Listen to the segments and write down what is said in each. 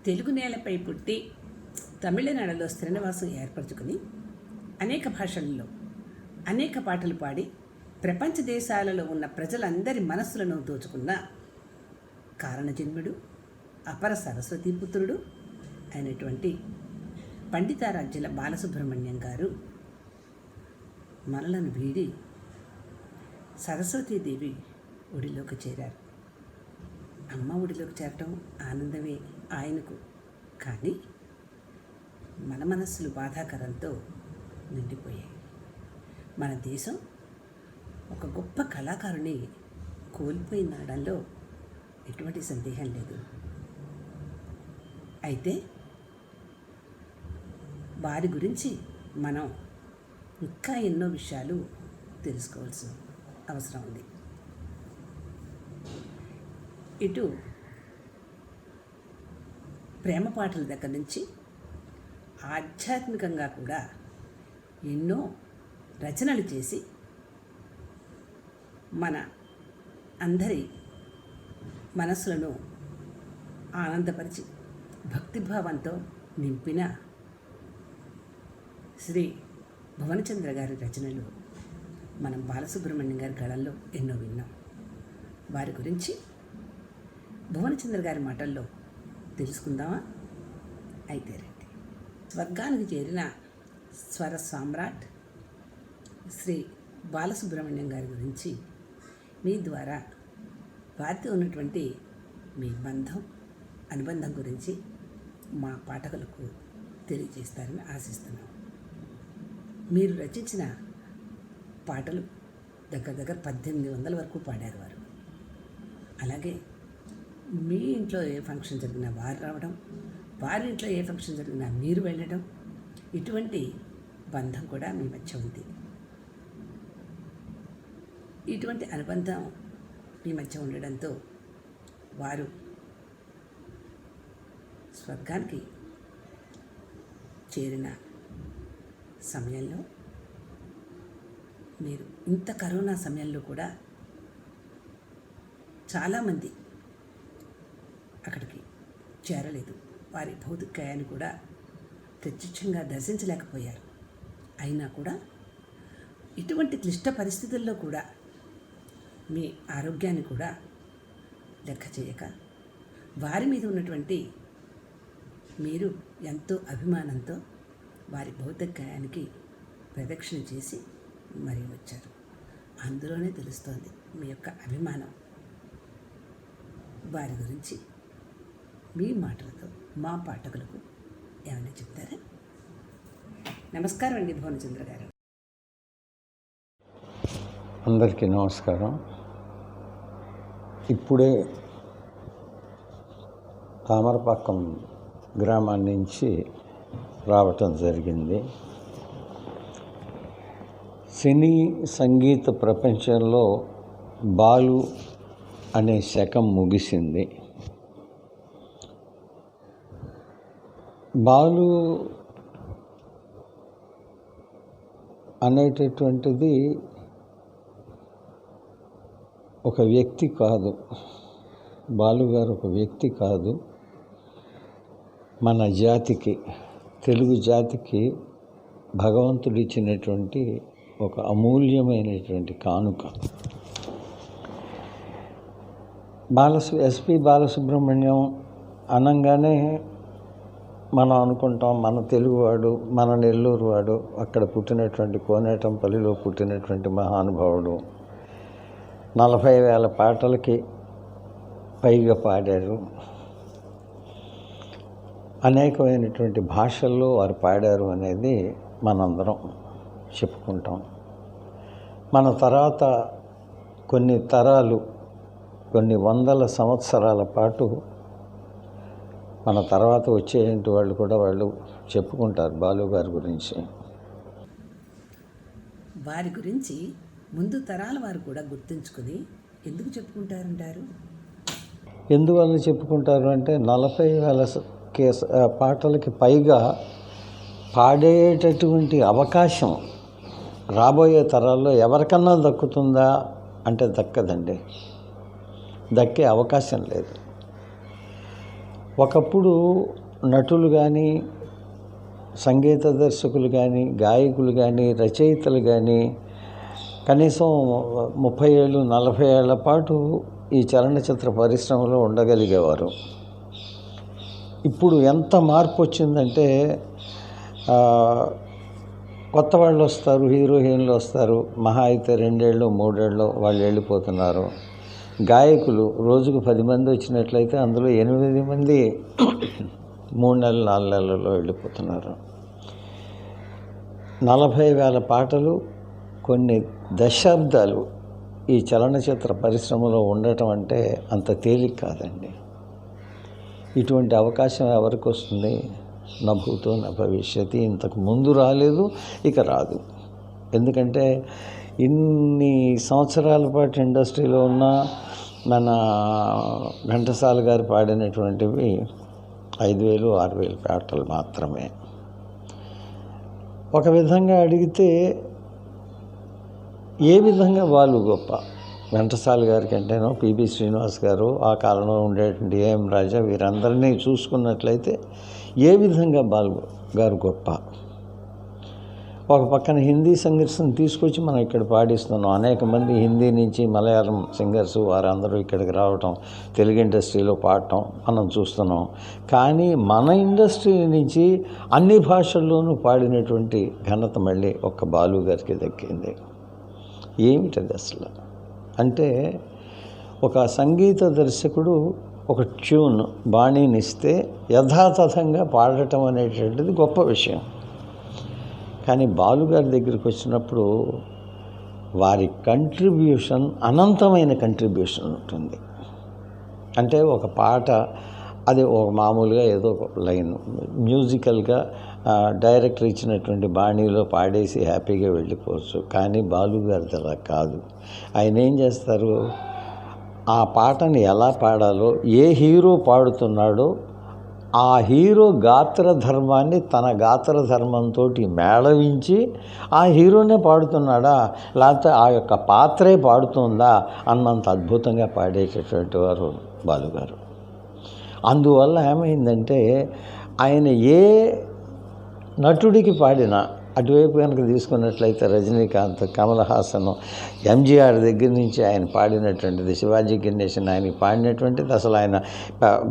తెలుగు నేలపై పుట్టి తమిళనాడులో స్థిరనివాసం ఏర్పరచుకుని అనేక భాషల్లో అనేక పాటలు పాడి ప్రపంచ దేశాలలో ఉన్న ప్రజలందరి మనస్సులను దోచుకున్న కారణజన్ముడు అపర సరస్వతీ పుత్రుడు అయినటువంటి పండితారాజ్యుల బాలసుబ్రహ్మణ్యం గారు మనలను వీడి సరస్వతీదేవి ఒడిలోకి చేరారు. అమ్మ ఒడిలోకి చేరటం ఆనందమే ఆయనకు, కానీ మన మనస్సులు బాధాకరంతో నిండిపోయాయి. మన దేశం ఒక గొప్ప కళాకారుని కోల్పోయిందనడంలో ఎటువంటి సందేహం లేదు. అయితే వారి గురించి మనం ఇంకా ఎన్నో విషయాలు తెలుసుకోవాల్సిన అవసరం ఉంది. ఇటు ప్రేమ పాటల దగ్గర నుంచి ఆధ్యాత్మికంగా కూడా ఎన్నో రచనలు చేసి మన అందరి మనసులను ఆనందపరిచి భక్తిభావంతో నింపిన శ్రీ భువనచంద్ర గారి రచనలు మనం బాలసుబ్రహ్మణ్యం గారి గళంలో ఎన్నో విన్నాం. వారి గురించి భువనచంద్ర గారి మాటల్లో తెలుసుకుందామా? అయితే రండి. స్వర్గానికి చేరిన స్వర సామ్రాట్ శ్రీ బాలసుబ్రహ్మణ్యం గారి గురించి మీ ద్వారా వారితో ఉన్నటువంటి మీ అనుబంధం గురించి మా పాఠకులకు తెలియజేస్తారని ఆశిస్తున్నాం. మీరు రచించిన పాటలు దగ్గర 1800 వరకు పాడారు వారు. అలాగే మీ ఇంట్లో ఏ ఫంక్షన్ జరిగినా వారు రావడం, వారి ఇంట్లో ఏ ఫంక్షన్ జరిగినా మీరు వెళ్ళడం, ఇటువంటి బంధం కూడా మీ మధ్య ఉంది. ఇటువంటి అనుబంధం మీ మధ్య ఉండడంతో వారు స్వర్గానికి చేరిన సమయంలో మీరు ఇంత కరోనా సమయంలో కూడా చాలామంది అక్కడికి చేరలేదు. వారి భౌతికాయాన్ని కూడా ప్రత్యక్షంగా దర్శించలేకపోయారు. అయినా కూడా ఇటువంటి క్లిష్ట పరిస్థితుల్లో కూడా మీ ఆరోగ్యాన్ని కూడా లెక్క చేయక వారి మీద ఉన్నటువంటి మీరు ఎంతో అభిమానంతో వారి భౌతికాయానికి ప్రదక్షిణ చేసి మరీ వచ్చారు. అందులోనే తెలుస్తోంది మీ యొక్క అభిమానం. వారి గురించి మీ మాటలతో మా పాఠకులకు ఏమైనా చెప్తారా? నమస్కారం అండి భువనచంద్ర గారు. అందరికీ నమస్కారం. ఇప్పుడే తామరపాకం గ్రామాన్ని నుంచి రావటం జరిగింది. సినీ సంగీత ప్రపంచంలో బాలు అనే శకం ముగిసింది. బాలు అనేటటువంటిది ఒక వ్యక్తి కాదు. బాలుగారు ఒక వ్యక్తి కాదు. మన జాతికి, తెలుగు జాతికి భగవంతుడు ఇచ్చినటువంటి ఒక అమూల్యమైనటువంటి కానుక. ఎస్పి బాలసుబ్రహ్మణ్యం అనగానే మనం అనుకుంటాం మన తెలుగువాడు, మన నెల్లూరు వాడు, అక్కడ పుట్టినటువంటి కోనేటంపల్లిలో పుట్టినటువంటి మహానుభావుడు. 40,000 పాటలకి పైగా పాడారు. అనేకమైనటువంటి భాషల్లో వారు పాడారు అనేది మనందరం చెప్పుకుంటాం. మన తర్వాత కొన్ని తరాలు, కొన్ని వందల సంవత్సరాల పాటు మన తర్వాత వచ్చేటువంటి వాళ్ళు కూడా వాళ్ళు చెప్పుకుంటారు బాలు గారి గురించి. వారి గురించి ముందు తరాల వారు కూడా గుర్తుంచుకొని ఎందుకు చెప్పుకుంటారంటారు? ఎందువల్ల చెప్పుకుంటారు అంటే 40,000 పాటలకి పైగా పాడేటటువంటి అవకాశం రాబోయే తరాల్లో ఎవరికన్నా దక్కుతుందా అంటే దక్కదండి. దక్కే అవకాశం లేదు. ఒకప్పుడు నటులు కానీ, సంగీత దర్శకులు కానీ, గాయకులు కానీ, రచయితలు కానీ కనీసం 30 ఏళ్ళు 40 ఏళ్ల పాటు ఈ చలనచిత్ర పరిశ్రమలో ఉండగలిగేవారు. ఇప్పుడు ఎంత మార్పు వచ్చిందంటే కొత్త వాళ్ళు వస్తారు, హీరోయిన్లు వస్తారు, మహా అయితే 2 ఏళ్ళు 3 ఏళ్ళు వాళ్ళు వెళ్ళిపోతున్నారు. గాయకులు రోజుకు 10 మంది వచ్చినట్లయితే అందులో 8 మంది 3 నెలలు 4 నెలల్లో వెళ్ళిపోతున్నారు. 40,000 పాటలు కొన్ని దశాబ్దాలు ఈ చలనచిత్ర పరిశ్రమలో ఉండటం అంటే అంత తేలిక కాదండి. ఇటువంటి అవకాశం ఎవరికి వస్తుంది? నా భూతో నా భవిష్యత్తు. ఇంతకు ముందు రాలేదు, ఇక రాదు. ఎందుకంటే ఇన్ని సంవత్సరాల పాటు ఇండస్ట్రీలో ఉన్న మన ఘంటసాల గారు పాడినటువంటివి 5,000 6,000 పాటలు మాత్రమే. ఒక విధంగా అడిగితే ఏ విధంగా వాళ్ళు గొప్ప? ఘంటసాల గారి కంటేనో పిబి శ్రీనివాస్ గారు, ఆ కాలంలో ఉండేటువంటి ఏఎం రాజా, వీరందరినీ చూసుకున్నట్లయితే ఏ విధంగా బాలు గారు గొప్ప? ఒక పక్కన హిందీ సింగర్స్ని తీసుకొచ్చి మనం ఇక్కడ పాడిస్తున్నాం. అనేక మంది హిందీ నుంచి మలయాళం సింగర్స్ వారందరూ ఇక్కడికి రావటం, తెలుగు ఇండస్ట్రీలో పాడటం మనం చూస్తున్నాం. కానీ మన ఇండస్ట్రీ నుంచి అన్ని భాషల్లోనూ పాడినటువంటి ఘనత మళ్ళీ ఒక్క బాలు గారికి దక్కింది. ఏమిటది అసలు? అంటే ఒక సంగీత దర్శకుడు ఒక ట్యూన్ బాణీనిస్తే యథాతథంగా పాడటం అనేటువంటిది గొప్ప విషయం. కానీ బాలుగారి దగ్గరికి వచ్చినప్పుడు వారి కంట్రిబ్యూషన్ అనంతమైన కంట్రిబ్యూషన్ ఉంటుంది. అంటే ఒక పాట అది ఒక మామూలుగా ఏదో ఒక లైన్ మ్యూజికల్గా డైరెక్టర్ ఇచ్చినటువంటి బాణీలో పాడేసి హ్యాపీగా వెళ్ళిపోవచ్చు. కానీ బాలుగారిది అలా కాదు. ఆయన ఏం చేస్తారు? ఆ పాటని ఎలా పాడాలో, ఏ హీరో పాడుతున్నాడో ఆ హీరో గాత్రధర్మాన్ని తన గాత్రధర్మంతో మేళవించి ఆ హీరోనే పాడుతున్నాడా లేకపోతే ఆ యొక్క పాత్రే పాడుతుందా అన్నంత అద్భుతంగా పాడేటటువంటి వారు బాలుగారు. అందువల్ల ఏమైందంటే ఆయన ఏ నటుడికి పాడినా, అటువైపు కనుక తీసుకున్నట్లయితే రజనీకాంత్, కమల్ హాసన్, ఎంజీఆర్ దగ్గర నుంచి ఆయన పాడినటువంటిది, శివాజీ గణేశన్ ఆయనకి పాడినటువంటిది, అసలు ఆయన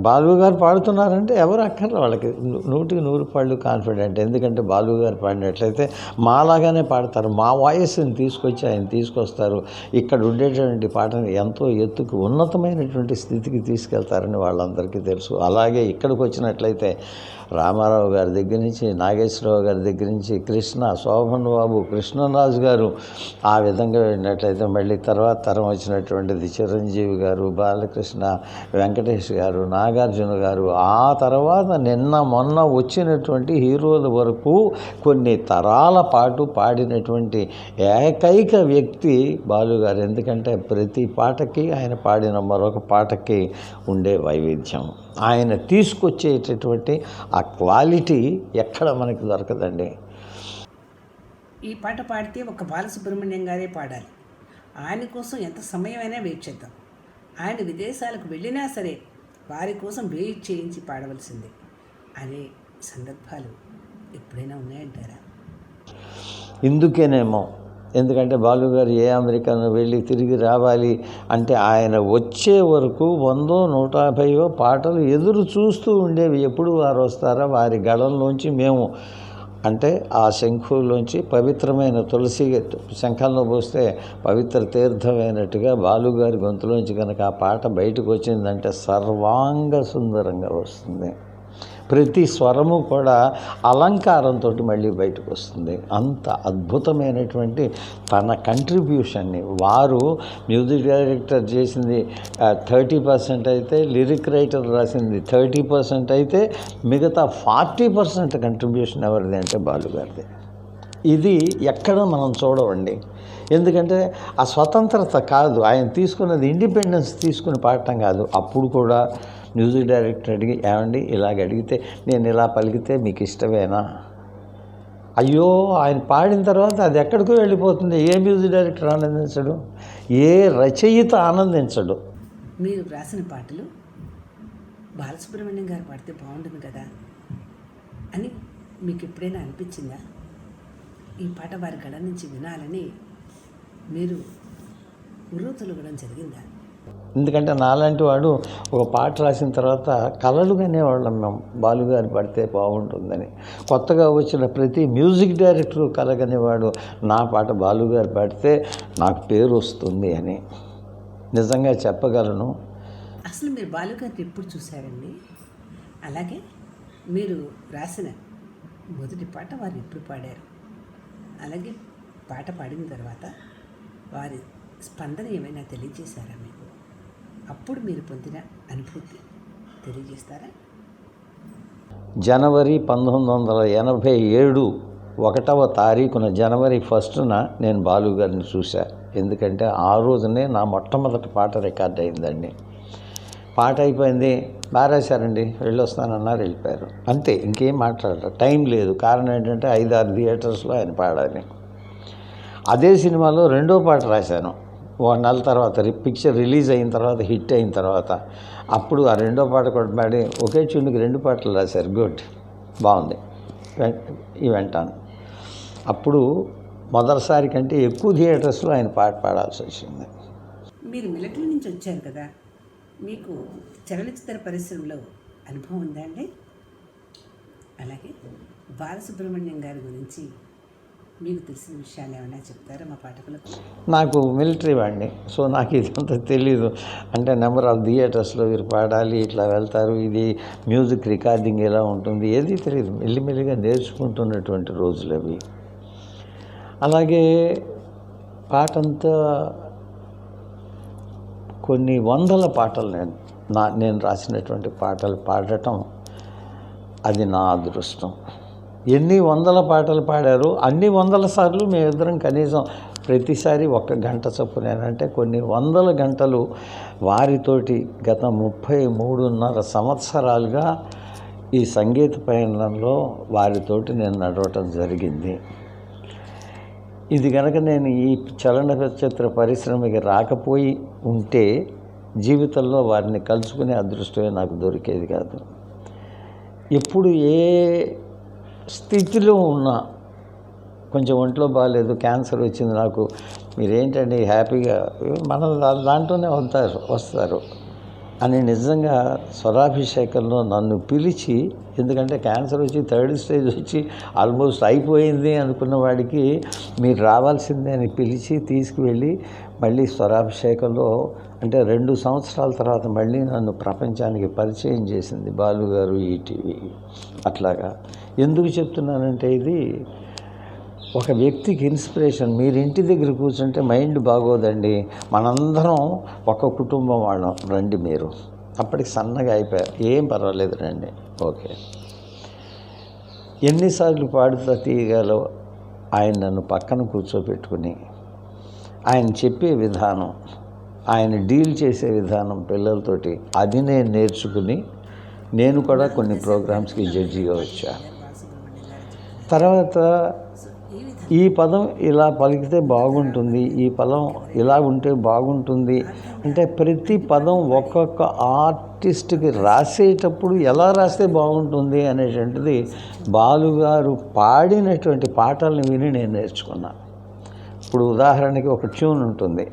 బాలు గారు పాడుతున్నారంటే ఎవరు అక్కర్లే, వాళ్ళకి 100కి 100 పాళ్ళు కాన్ఫిడెంట్. ఎందుకంటే బాలు గారు పాడినట్లయితే మాలాగానే పాడతారు, మా వాయిస్ని తీసుకొచ్చి ఆయన తీసుకొస్తారు, ఇక్కడ ఉండేటువంటి పాటని ఎంతో ఎత్తుకు ఉన్నతమైనటువంటి స్థితికి తీసుకెళ్తారని వాళ్ళందరికీ తెలుసు. అలాగే ఇక్కడికి వచ్చినట్లయితే రామారావు గారి దగ్గర నుంచి, నాగేశ్వరరావు గారి దగ్గర నుంచి, కృష్ణ, శోభన్ బాబు, కృష్ణరాజు గారు, ఆ విధంగా వెళ్ళినట్లయితే మళ్ళీ తర్వాత తరం వచ్చినటువంటిది చిరంజీవి గారు, బాలకృష్ణ, వెంకటేష్ గారు, నాగార్జున గారు, ఆ తర్వాత నిన్న మొన్న వచ్చినటువంటి హీరోల వరకు కొన్ని తరాల పాటు పాడినటువంటి ఏకైక వ్యక్తి బాలుగారు. ఎందుకంటే ప్రతి పాటకి ఆయన పాడిన మరొక పాటకి ఉండే వైవిధ్యం, ఆయన తీసుకొచ్చేటటువంటి ఆ క్వాలిటీ ఎక్కడ మనకి దొరకదండి. ఈ పాట పాడితే ఒక బాలసుబ్రహ్మణ్యం గారే పాడాలి, ఆయన కోసం ఎంత సమయమైనా వెయిట్ చేద్దాం, ఆయన విదేశాలకు వెళ్ళినా సరే వారి కోసం వెయిట్ చేయించి పాడవలసిందే అనే సందర్భాలు ఎప్పుడైనా ఉన్నాయంటారా? ఇందుకేనేమో, ఎందుకంటే బాలుగారు ఏ అమెరికాను వెళ్ళి తిరిగి రావాలి అంటే ఆయన వచ్చే వరకు 100 150 పాటలు ఎదురు చూస్తూ ఉండేవి. ఎప్పుడు వారు వస్తారా, వారి గళంలోంచి మేము అంటే ఆ శంఖులోంచి పవిత్రమైన తులసి శంఖంలో పోస్తే పవిత్ర తీర్థమైనట్టుగా బాలుగారి గొంతులోంచి కనుక ఆ పాట బయటకు వచ్చిందంటే సర్వాంగ సుందరంగా వస్తుంది. ప్రతి స్వరము కూడా అలంకారంతో మళ్ళీ బయటకు వస్తుంది. అంత అద్భుతమైనటువంటి తన కంట్రిబ్యూషన్ని వారు మ్యూజిక్ డైరెక్టర్ చేసింది 30% అయితే, లిరిక్ రైటర్ రాసింది 30% అయితే, మిగతా 40% కంట్రిబ్యూషన్ ఎవరిది అంటే బాలుగారిది. ఇది ఎక్కడ మనం చూడవండి. ఎందుకంటే ఆ స్వతంత్రత కాదు, ఆయన తీసుకున్నది ఇండిపెండెన్స్ తీసుకుని పాడటం కాదు. అప్పుడు కూడా మ్యూజిక్ డైరెక్టర్ అడిగి, ఏమండి ఇలాగ అడిగితే నేను ఇలా పలికితే మీకు ఇష్టమేనా? అయ్యో, ఆయన పాడిన తర్వాత అది ఎక్కడికో వెళ్ళిపోతుంది. ఏ మ్యూజిక్ డైరెక్టర్ ఆనందించడు, ఏ రచయిత ఆనందించడు. మీరు రాసిన పాటలు బాలసుబ్రహ్మణ్యం గారు పాడితే బాగుంటుంది కదా అని మీకు ఎప్పుడైనా అనిపించిందా? ఈ పాట వారి గళ నుంచి వినాలని మీరు ఉర్రూతలూగడం జరిగిందా? ఎందుకంటే నాలాంటి వాడు ఒక పాట రాసిన తర్వాత కలలు కనేవాళ్ళం మేము, బాలుగారు పడితే బాగుంటుందని. కొత్తగా వచ్చిన ప్రతి మ్యూజిక్ డైరెక్టరు కలగనేవాడు, నా పాట బాలుగారు పాడితే నాకు పేరు వస్తుంది అని. నిజంగా చెప్పగలను. అసలు మీరు బాలుగారిని ఎప్పుడు చూశారండి? అలాగే మీరు రాసిన మొదటి పాట వారు ఎప్పుడు పాడారు? అలాగే పాట పాడిన తర్వాత వారి స్పందన ఏమైనా తెలియజేశారా మీకు? అప్పుడు మీరు పొందిన అనుభూతి తెలియజేస్తారా? జనవరి 1987 1వ తారీఖున జనవరి 1న నేను బాలుగారిని చూశా. ఎందుకంటే ఆ రోజునే నా మొట్టమొదటి పాట రికార్డ్ అయిందండి. పాట అయిపోయింది, బాగా రాశారండి, వెళ్ళొస్తానన్నారు, వెళ్ళిపోయారు. అంతే, ఇంకేం మాట్లాడరు, టైం లేదు. కారణం ఏంటంటే 5-6 థియేటర్స్లో ఆయన పాడాలి. అదే సినిమాలో రెండో పాట రాశాను 1 నెల తర్వాత, పిక్చర్ రిలీజ్ అయిన తర్వాత, హిట్ అయిన తర్వాత. అప్పుడు ఆ రెండో పాట కూడా పాడి ఒకే ట్యూన్కి 2 పాటలు రాశారు. గుడ్, బాగుంది, ఈ వెంటాను. అప్పుడు మొదటిసారి కంటే ఎక్కువ థియేటర్స్లో ఆయన పాట పాడాల్సి వచ్చింది. మీరు మిలిటరీ నుంచి వచ్చారు కదా, మీకు చలనచిత్ర పరిశ్రమలో అనుభవం ఉందా అండి? అలాగే బాలసుబ్రహ్మణ్యం గారి గురించి మీకు తెలిసిన విషయాలు ఏమైనా చెప్తారా మా పాఠకులకు? నాకు మిలిటరీ వాడిని, సో నాకు ఇదంతా తెలీదు. అంటే నెంబర్ ఆఫ్ థియేటర్స్లో వీరు పాడాలి, ఇట్లా వెళ్తారు, ఇది మ్యూజిక్ రికార్డింగ్ ఎలా ఉంటుంది, ఏది తెలియదు. మెల్లిమెల్లిగా నేర్చుకుంటున్నటువంటి రోజులు అవి. అలాగే పాటంతా కొన్ని వందల పాటలు నేను రాసినటువంటి పాటలు పాడటం అది నా అదృష్టం. ఎన్ని వందల పాటలు పాడారో అన్ని వందల సార్లు మేమిద్దరం కనీసం ప్రతిసారి 1 గంట చొప్పునేనంటే కొన్ని వందల గంటలు వారితోటి గత 33.5 సంవత్సరాలుగా ఈ సంగీత పయనంలో వారితోటి నేను నడవటం జరిగింది. ఇది కనుక నేను ఈ చలనచిత్ర పరిశ్రమకి రాకపోయి ఉంటే జీవితంలో వారిని కలుసుకునే అదృష్టమే నాకు దొరికేది కాదు. ఎప్పుడు ఏ స్థితిలో ఉన్నా, కొంచెం ఒంట్లో బాగాలేదు, క్యాన్సర్ వచ్చింది నాకు, మీరేంటండి హ్యాపీగా మన దాంట్లోనే వస్తారు అని నిజంగా స్వరాభిషేకంలో నన్ను పిలిచి, ఎందుకంటే క్యాన్సర్ వచ్చి 3rd స్టేజ్ వచ్చి ఆల్మోస్ట్ అయిపోయింది అనుకున్న వాడికి మీరు రావాల్సిందే అని పిలిచి తీసుకువెళ్ళి మళ్ళీ స్వరాభిషేకంలో, అంటే 2 సంవత్సరాల తర్వాత మళ్ళీ నన్ను ప్రపంచానికి పరిచయం చేసింది బాలుగారు ఈటీవీ. అట్లాగా ఎందుకు చెప్తున్నానంటే, ఇది ఒక వ్యక్తికి ఇన్స్పిరేషన్. మీరు ఇంటి దగ్గర కూర్చుంటే మైండ్ బాగోదండి, మనందరం ఒక కుటుంబం వాళ్ళం, రండి మీరు. అప్పటికి సన్నగా అయిపోయారు, ఏం పర్వాలేదు రండి, ఓకే. ఎన్నిసార్లు పాడుతా తీయగాలో ఆయన నన్ను పక్కన కూర్చోబెట్టుకుని ఆయన చెప్పే విధానం, ఆయన డీల్ చేసే విధానం పిల్లలతోటి, అది నేను నేర్చుకుని నేను కూడా కొన్ని ప్రోగ్రామ్స్కి జడ్జిగా వచ్చాను. తర్వాత ఈ పదం ఇలా పలికితే బాగుంటుంది, ఈ పదం ఇలా ఉంటే బాగుంటుంది అంటే ప్రతి పదం ఒక్కొక్క ఆర్టిస్ట్కి రాసేటప్పుడు ఎలా రాస్తే బాగుంటుంది అనేటువంటిది బాలుగారు పాడినటువంటి పాటల్ని విని నేను నేర్చుకున్నాను. ఇప్పుడు ఉదాహరణకి ఒక ట్యూన్ ఉంటుంది,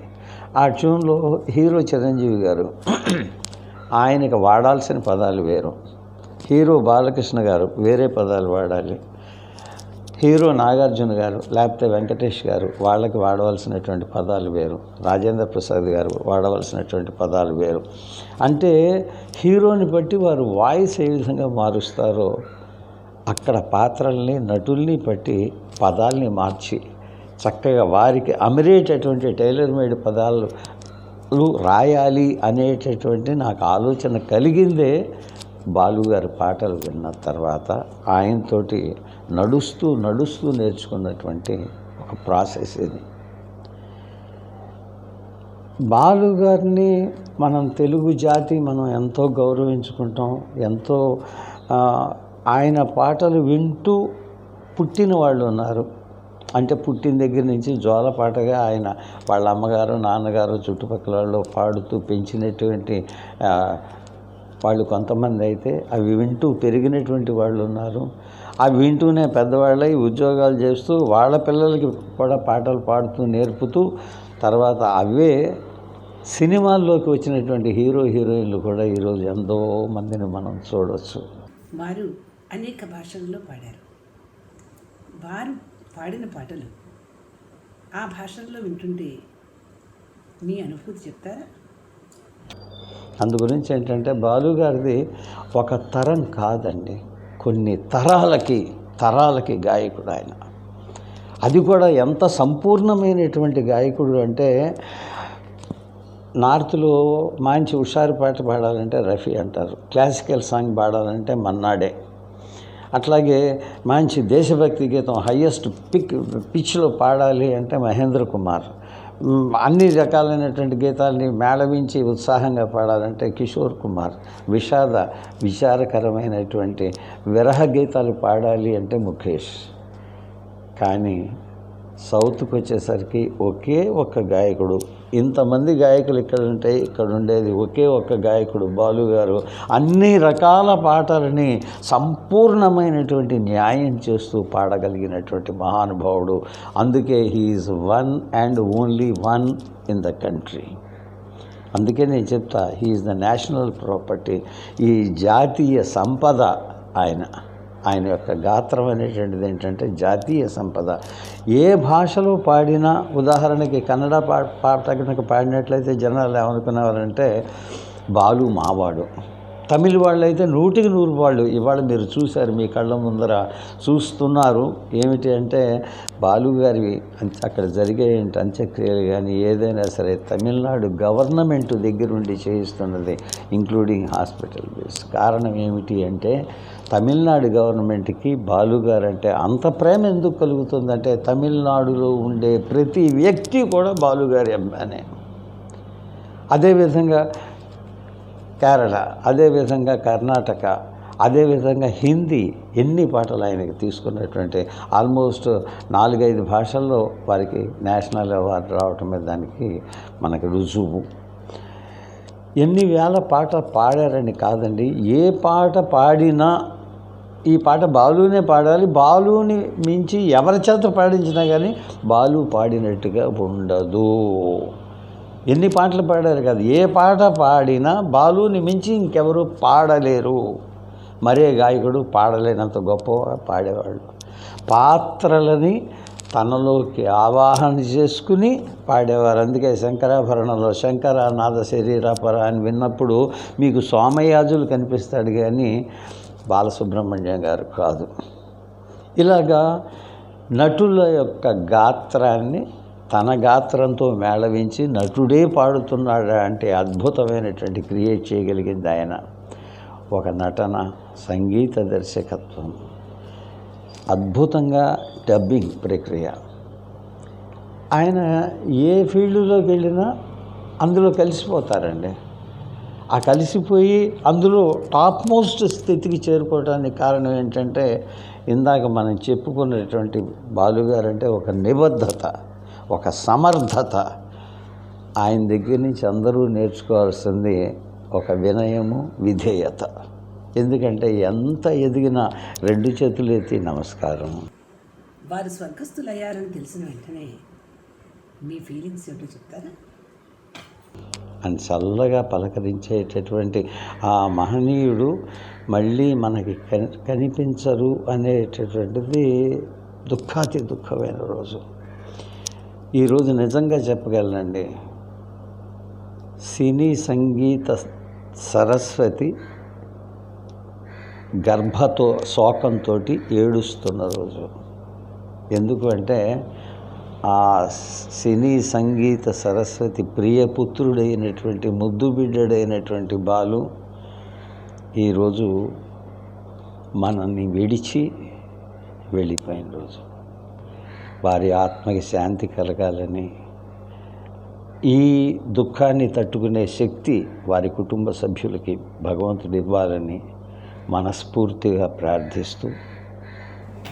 ఆ ట్యూన్లో హీరో చిరంజీవి గారు ఆయనకి వాడాల్సిన పదాలు వేరు, హీరో బాలకృష్ణ గారు వేరే పదాలు వాడాలి, హీరో నాగార్జున గారు లేకపోతే వెంకటేష్ గారు వాళ్ళకి వాడవలసినటువంటి పదాలు వేరు, రాజేంద్ర ప్రసాద్ గారు వాడవలసినటువంటి పదాలు వేరు. అంటే హీరోని బట్టి వారు వాయిస్ ఏ విధంగా మారుస్తారో అక్కడ పాత్రల్ని నటుల్ని బట్టి పదాల్ని మార్చి చక్కగా వారికి అమిరేటటువంటి టైలర్ మేడ్ పదాలు రాయాలి అనేటటువంటి నాకు ఆలోచన కలిగిందే బాలుగారి పాటలు విన్న తర్వాత. ఆయనతోటి నడుస్తూ నేర్చుకున్నటువంటి ఒక ప్రాసెస్ ఇది. బాలుగారిని మనం తెలుగు జాతి మనం ఎంతో గౌరవించుకుంటాం, ఎంతో ఆయన పాటలు వింటూ పుట్టిన వాళ్ళు ఉన్నారు. అంటే పుట్టిన దగ్గర నుంచి జోలపాటగా ఆయన వాళ్ళ అమ్మగారు నాన్నగారు చుట్టుపక్కల వాళ్ళు పాడుతూ పెంచినటువంటి వాళ్ళు కొంతమంది అయితే అవి వింటూ పెరిగినటువంటి వాళ్ళు ఉన్నారు. అవి వింటూనే పెద్దవాళ్ళై ఉద్యోగాలు చేస్తూ వాళ్ళ పిల్లలకి కూడా పాటలు పాడుతూ నేర్పుతూ తర్వాత అవే సినిమాల్లోకి వచ్చినటువంటి హీరోయిన్లు కూడా ఈరోజు ఎంతో మందిని మనం చూడవచ్చు. వారు అనేక భాషల్లో పాడారు. వారు పాడిన పాటలు ఆ భాషల్లో వింటుంటే మీ అనుభూతి చెప్తారా? అందు గురించి ఏంటంటే బాలు గారిది ఒక తరం కాదండి, కొన్ని తరాలకి గాయకుడు ఆయన. అది కూడా ఎంత సంపూర్ణమైనటువంటి గాయకుడు అంటే, నార్త్లో మంచి హుషారు పాట పాడాలంటే రఫీ అంటారు, క్లాసికల్ సాంగ్ పాడాలంటే మన్నాడే, అట్లాగే మంచి దేశభక్తి గీతం హయ్యెస్ట్ పిచ్లో పాడాలి అంటే మహేంద్ర కుమార్, అన్ని రకాలైనటువంటి గీతాలని మేళవించి ఉత్సాహంగా పాడాలంటే కిషోర్ కుమార్, విచారకరమైనటువంటి విరహ గీతాలు పాడాలి అంటే ముఖేష్. కానీ సౌత్కి వచ్చేసరికి ఒకే ఒక్క గాయకుడు, ఇంతమంది గాయకులు ఇక్కడ ఉంటే ఇక్కడ ఉండేది ఒకే ఒక్క గాయకుడు బాలు గారు. అన్ని రకాల పాటలని సంపూర్ణమైనటువంటి న్యాయం చేస్తూ పాడగలిగినటువంటి మహానుభావుడు. అందుకే he's one and only one in the country. అందుకే నేను చెప్తా, హీఈస్ ద నేషనల్ ప్రాపర్టీ. ఈ జాతీయ సంపద ఆయన యొక్క గాత్రం అనేటువంటిది ఏంటంటే జాతీయ సంపద. ఏ భాషలో పాడినా, ఉదాహరణకి కన్నడ పాట కనుక పాడినట్లయితే జనాలు ఏమనుకునేవారంటే బాలు మావాడు. తమిళ వాళ్ళు అయితే 100% వాళ్ళు ఇవాళ మీరు చూశారు, మీ కళ్ళ ముందర చూస్తున్నారు. ఏమిటి అంటే బాలు గారి అక్కడ జరిగే అంత్యక్రియలు కానీ ఏదైనా సరే తమిళనాడు గవర్నమెంట్ దగ్గరుండి చేయిస్తున్నది, ఇంక్లూడింగ్ హాస్పిటల్ బిల్స్. కారణం ఏమిటి అంటే తమిళనాడు గవర్నమెంట్కి బాలు గారు అంటే అంత ప్రేమ ఎందుకు కలుగుతుందంటే తమిళనాడులో ఉండే ప్రతి వ్యక్తి కూడా బాలు గారి అమ్మానే. అదేవిధంగా కేరళ, అదేవిధంగా కర్ణాటక, అదేవిధంగా హిందీ, ఎన్ని పాటలు ఆయనకి తీసుకున్నటువంటి ఆల్మోస్ట్ 4-5 భాషల్లో వారికి నేషనల్ అవార్డు రావటం మీద దానికి మనకి రుజువు. ఎన్ని వేల పాట పాడారని కాదండి, ఏ పాట పాడినా ఈ పాట బాలునే పాడాలి, బాలుని మించి ఎవరి చేత పాడించినా కానీ బాలు పాడినట్టుగా ఉండదు. ఎన్ని పాటలు పాడారు కాదు, ఏ పాట పాడినా బాలుని మించి ఇంకెవరు పాడలేరు. మరే గాయకుడు పాడలేనంత గొప్పగా పాడేవాళ్ళు. పాత్రలని తనలోకి ఆవాహన చేసుకుని పాడేవారు. అందుకే శంకరాభరణంలో శంకరానాథ శరీరాపర అని విన్నప్పుడు మీకు సోమయాజులు కనిపిస్తాడు కానీ బాలసుబ్రహ్మణ్యం గారు కాదు. ఇలాగా నటుల యొక్క గాత్రాన్ని తన గాత్రంతో మేళవించి నటుడే పాడుతున్నాడు అంటే అద్భుతమైనటువంటి క్రియేట్ చేయగలిగింది ఆయన. ఒక నటన, సంగీత దర్శకత్వం, అద్భుతంగా డబ్బింగ్ ప్రక్రియ. ఆయన ఏ ఫీల్డ్లోకి వెళ్ళినా అందులో కలిసిపోతారండి. ఆ కలిసిపోయి అందులో టాప్ మోస్ట్ స్థితికి చేరుకోవడానికి కారణం ఏంటంటే ఇందాక మనం చెప్పుకున్నటువంటి బాలుగారు అంటే ఒక నిబద్ధత, ఒక సమర్థత. ఆయన దగ్గర నుంచి అందరూ నేర్చుకోవాల్సింది ఒక వినయము, విధేయత. ఎందుకంటే ఎంత ఎదిగినా 2 చేతులు ఎత్తి నమస్కారం. వారు స్వర్గస్థులయ్యారని తెలిసిన వెంటనే మీ ఫీలింగ్స్ ఏంటో చెప్తారా? అని చల్లగా పలకరించేటటువంటి ఆ మహనీయుడు మళ్ళీ మనకి కనిపించరు అనేటటువంటిది దుఃఖాతి దుఃఖమైన రోజు. ఈరోజు నిజంగా చెప్పగలనండి, సినీ సంగీత సరస్వతి గర్భతో శోకంతో ఏడుస్తున్న రోజు. ఎందుకు అంటే ఆ సినీ సంగీత సరస్వతి ప్రియపుత్రుడైనటువంటి ముద్దు బిడ్డడైనటువంటి బాలు ఈరోజు మనల్ని విడిచి వెళ్ళిపోయిన రోజు. వారి ఆత్మకి శాంతి కలగాలని, ఈ దుఃఖాన్ని తట్టుకునే శక్తి వారి కుటుంబ సభ్యులకి భగవంతుడు ఇవ్వాలని మనస్ఫూర్తిగా ప్రార్థిస్తూ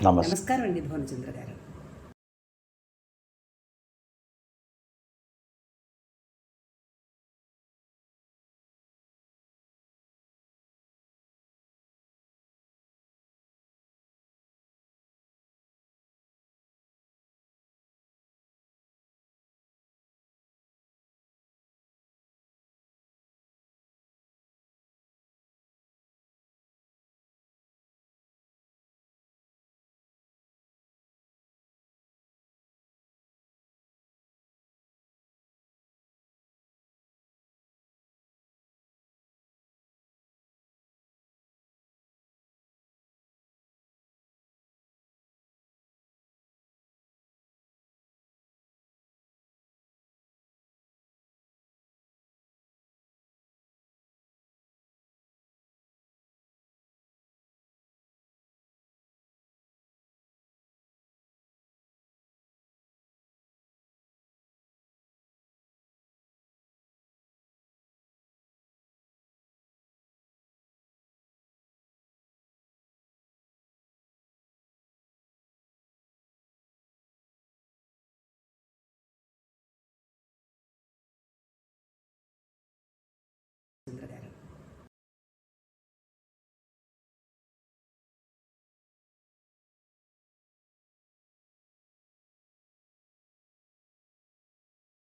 నమస్కారం అండి భువనచంద్ర గారు.